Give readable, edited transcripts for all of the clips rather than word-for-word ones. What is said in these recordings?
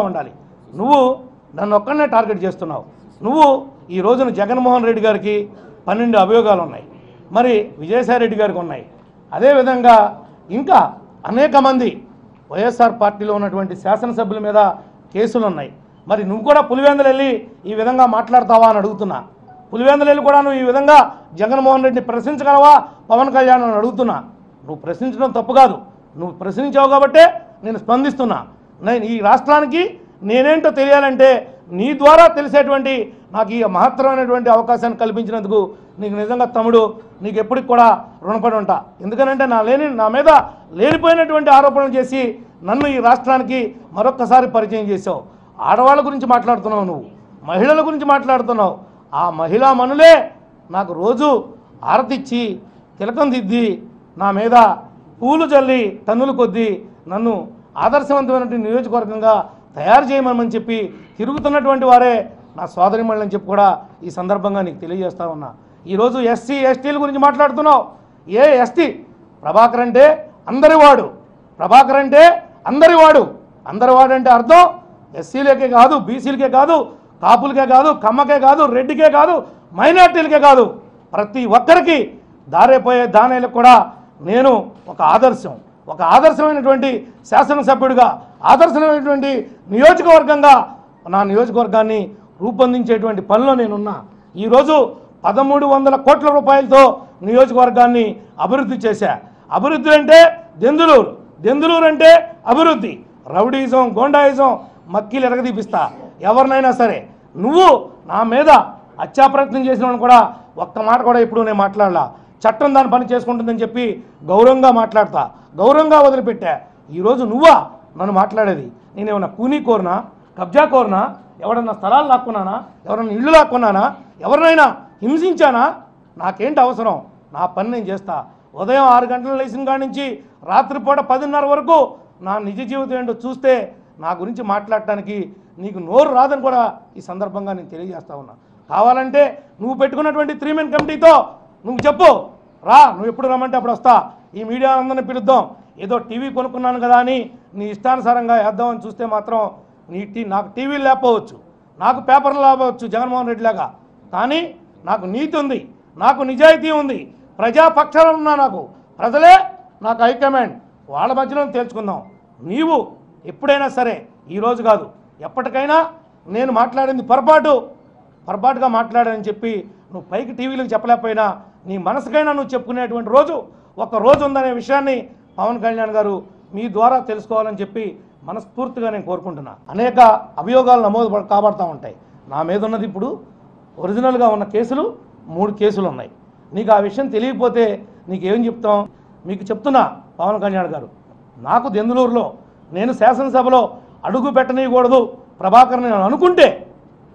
ఉండాలి. నువ్వు నన్ను ఒక్కడనే టార్గెట్ చేస్తున్నావు. నువ్వు ఈ రోజున జగన్మోహన్ రెడ్డి గారికి 12 అభియోగాలు ఉన్నాయి, మరి విజయసాయి రెడ్డి గారికి ఉన్నాయి, అదేవిధంగా ఇంకా అనేక మంది వైఎస్ఆర్ పార్టీలో ఉన్నటువంటి శాసనసభ్యుల మీద కేసులు ఉన్నాయి. మరి నువ్వు కూడా పులివెందులు వెళ్ళి ఈ విధంగా మాట్లాడతావా అని అడుగుతున్నా. పులివెందులు వెళ్ళి కూడా నువ్వు ఈ విధంగా జగన్మోహన్ రెడ్డిని ప్రశ్నించగలవా పవన్ కళ్యాణ్ అని అడుగుతున్నా. నువ్వు ప్రశ్నించడం తప్పు కాదు, నువ్వు ప్రశ్నించావు కాబట్టే నేను స్పందిస్తున్నా. నేను ఈ రాష్ట్రానికి నేనేంటో తెలియాలంటే నీ ద్వారా తెలిసేటువంటి నాకు ఈ మహత్తరమైనటువంటి అవకాశాన్ని కల్పించినందుకు నీకు నిజంగా తమ్ముడు నీకు ఎప్పటికి కూడా రుణపడి ఉంటా. ఎందుకనంటే నా మీద లేనిపోయినటువంటి ఆరోపణలు చేసి నన్ను ఈ రాష్ట్రానికి మరొక్కసారి పరిచయం చేసావు. ఆడవాళ్ళ గురించి మాట్లాడుతున్నావు, నువ్వు మహిళల గురించి మాట్లాడుతున్నావు. ఆ మహిళా మనులే నాకు రోజు ఆరతిచ్చి తిలకం దిద్ది నా మీద పూలు చల్లి టన్నులు కొద్దీ నన్ను ఆదర్శవంతమైనటువంటి నియోజకవర్గంగా తయారు చేయమని చెప్పి తిరుగుతున్నటువంటి వారే నా సోదరిమణులని చెప్పి కూడా ఈ సందర్భంగా నీకు తెలియజేస్తా ఉన్నా. ఈరోజు ఎస్సీ ఎస్టీల గురించి మాట్లాడుతున్నావు. ఏ ఎస్టీ? ప్రభాకర్ అంటే అందరివాడు, ప్రభాకర్ అంటే అందరివాడు. అందరివాడు అంటే అర్థం ఎస్సీలకే కాదు, బీసీలకే కాదు, కాపులకే కాదు, కమ్మకే కాదు, రెడ్డికే కాదు, మైనార్టీలకే కాదు, ప్రతి ఒక్కరికి దారేపోయే దానేలకు కూడా నేను ఒక ఆదర్శమైనటువంటి శాసనసభ్యుడిగా, ఆదర్శమైనటువంటి నియోజకవర్గంగా నా నియోజకవర్గాన్ని రూపొందించేటువంటి పనిలో నేనున్నా. ఈరోజు 1300 కోట్ల రూపాయలతో నియోజకవర్గాన్ని అభివృద్ధి చేశా. అభివృద్ధి అంటే దెందులూరు అంటే అభివృద్ధి. రౌడీజం, గోండాయిజం మక్కీలు ఎరగదీపిస్తా ఎవరినైనా సరే. నువ్వు నా మీద హత్యాప్రయత్నం చేసిన కూడా ఒక్క మాట కూడా ఇప్పుడు నేను మాట్లాడలా. చట్టం దాని పని చేసుకుంటుందని చెప్పి గౌరవంగా మాట్లాడతా, గౌరవంగా వదిలిపెట్టా. ఈరోజు నువ్వా నన్ను మాట్లాడేది? నేనేమన్నా కూనీ కోరినా, కబ్జా కోరినా, ఎవరన్నా స్థలాలు లాక్కున్నానా, ఎవరన్నా ఇళ్ళు లాక్కున్నానా, ఎవరినైనా హింసించానా? నాకేంటి అవసరం? నా పని నేను చేస్తా. ఉదయం 6 గంటలు లేచిన కాడి నుంచి రాత్రిపూట 10:30 వరకు నా నిజ జీవితం ఏంటో చూస్తే నా గురించి మాట్లాడటానికి నీకు నోరు రాదని కూడా ఈ సందర్భంగా నేను తెలియజేస్తా ఉన్నా. కావాలంటే నువ్వు పెట్టుకున్నటువంటి 3 మెన్ కమిటీతో నువ్వు చెప్పు, రా, నువ్వు ఎప్పుడు రమ్మంటే అప్పుడు వస్తా. ఈ మీడియా అందరినీ పిలుద్దాం. ఏదో టీవీ కొనుక్కున్నాను కదా అని నీ ఇష్టానుసారంగా వేద్దామని చూస్తే మాత్రం నాకు టీవీలు లేకపోవచ్చు, నాకు పేపర్లు లేకపోవచ్చు జగన్మోహన్ రెడ్డి లాగా, కానీ నాకు నీతి ఉంది, నాకు నిజాయితీ ఉంది, ప్రజాపక్షాలు ఉన్నా. నాకు ప్రజలే నాకు హైకమాండ్, వాళ్ళ మధ్యలో తేల్చుకుందాం. నీవు ఎప్పుడైనా సరే, ఈరోజు కాదు ఎప్పటికైనా నేను మాట్లాడింది పొరపాటుగా మాట్లాడానని చెప్పి నువ్వు పైకి టీవీలకు చెప్పలేకపోయినా నీ మనసుకైనా నువ్వు చెప్పుకునేటువంటి ఒక రోజు ఉందనే విషయాన్ని పవన్ కళ్యాణ్ గారు మీ ద్వారా తెలుసుకోవాలని చెప్పి మనస్ఫూర్తిగా నేను కోరుకుంటున్నా. అనేక అభియోగాలు నమోదు కాబడతా ఉంటాయి. నా మీద ఉన్నది ఇప్పుడు ఒరిజినల్గా ఉన్న కేసులు 3 కేసులు ఉన్నాయి. నీకు ఆ విషయం తెలియకపోతే నీకేం చెప్తాం? మీకు చెప్తున్నా పవన్ కళ్యాణ్ గారు, నాకు దెందులూరులో నేను శాసనసభలో అడుగు పెట్టనీయకూడదు ప్రభాకర్ని నేను అనుకుంటే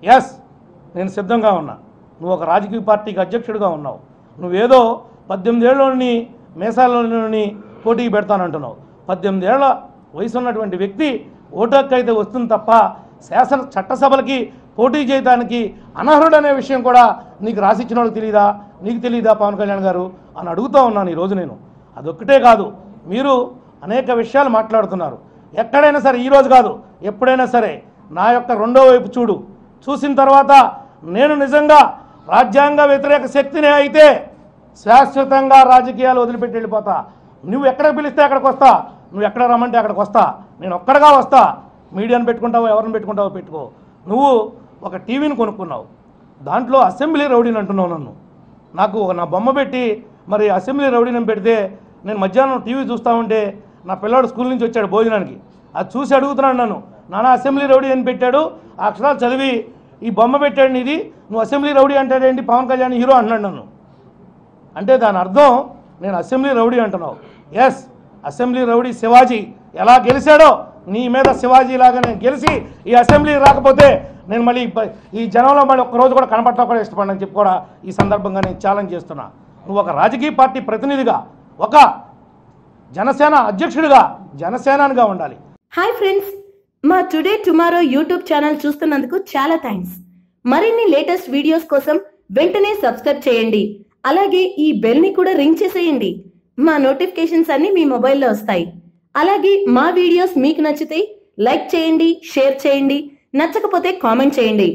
ఎస్ నేను సిద్ధంగా ఉన్నా. నువ్వు ఒక రాజకీయ పార్టీకి అధ్యక్షుడిగా ఉన్నావు. నువ్వేదో 18 ఏళ్ళలోని మేసాలలోని పోటీకి పెడతానంటున్నావు. 18 ఏళ్ల వయసు ఉన్నటువంటి వ్యక్తి ఓటు హక్కు అయితే వస్తుంది తప్ప చట్టసభలకి పోటీ చేయడానికి అనర్హుడనే విషయం కూడా నీకు రాసిచ్చిన వాళ్ళకి తెలియదా? నీకు తెలియదా పవన్ కళ్యాణ్ గారు అని అడుగుతూ ఉన్నాను ఈరోజు నేను. అదొక్కటే కాదు, మీరు అనేక విషయాలు మాట్లాడుతున్నారు. ఎక్కడైనా సరే, ఈరోజు కాదు ఎప్పుడైనా సరే నా యొక్క రెండో వైపు చూసిన తర్వాత నేను నిజంగా రాజ్యాంగ వ్యతిరేక శక్తినే అయితే శాశ్వతంగా రాజకీయాలు వదిలిపెట్టి వెళ్ళిపోతా. నువ్వు ఎక్కడికి పిలిస్తే అక్కడికి వస్తా, నువ్వు ఎక్కడ రమ్మంటే అక్కడికి వస్తా. నేను ఒక్కడగా వస్తా. మీడియాను పెట్టుకుంటావో ఎవరిని పెట్టుకుంటావో పెట్టుకో. నువ్వు ఒక టీవీని కొనుక్కున్నావు, దాంట్లో అసెంబ్లీ రౌడీని అంటున్నావు నన్ను. నాకు నా బొమ్మ పెట్టి మరి అసెంబ్లీ రౌడీని పెడితే నేను మధ్యాహ్నం టీవీ చూస్తూ ఉంటే నా పిల్లాడు స్కూల్ నుంచి వచ్చాడు భోజనానికి, అది చూసి అడుగుతున్నాడు నన్ను, నాన్న అసెంబ్లీ రౌడీ అని పెట్టాడు, ఆ అక్షరాలు చదివి ఈ బొమ్మ పెట్టాడు నీది, నువ్వు అసెంబ్లీ రౌడీ అంటాడేంటి, పవన్ కళ్యాణ్ హీరో అంటున్నాడు నన్ను. అంటే దాని అర్థం నేను అసెంబ్లీ రౌడీ అంటున్నావు. ఎస్, అసెంబ్లీ రౌడీ శివాజీ ఎలా గెలిచాడో నీ మీద శివాజీ లాగా నేను గెలిచి ఈ అసెంబ్లీ రాకపోతే నేను మళ్ళీ ఈ జనంలో మళ్ళీ ఒక్కరోజు కూడా కనపడటం కూడా ఇష్టపడని చెప్పి కూడా ఈ సందర్భంగా నేను ఛాలెంజ్ చేస్తున్నా. నువ్వు ఒక రాజకీయ పార్టీ ప్రతినిధిగా, ఒక జనసేన అధ్యక్షుడిగా, జనసేనానిగా ఉండాలి. హాయ్ ఫ్రెండ్స్, మా టుడే టుమారో యూట్యూబ్ ఛానల్ చూస్తున్నందుకు చాలా థ్యాంక్స్. మరిన్ని లేటెస్ట్ వీడియోస్ కోసం వెంటనే సబ్స్క్రైబ్ చేయండి. అలాగే ఈ బెల్ ని కూడా రింగ్ చేసేయండి. మా నోటిఫికేషన్స్ అన్ని మీ మొబైల్లో వస్తాయి. అలాగే మా వీడియోస్ మీకు నచ్చితే లైక్ చేయండి, షేర్ చేయండి, నచ్చకపోతే కామెంట్ చేయండి.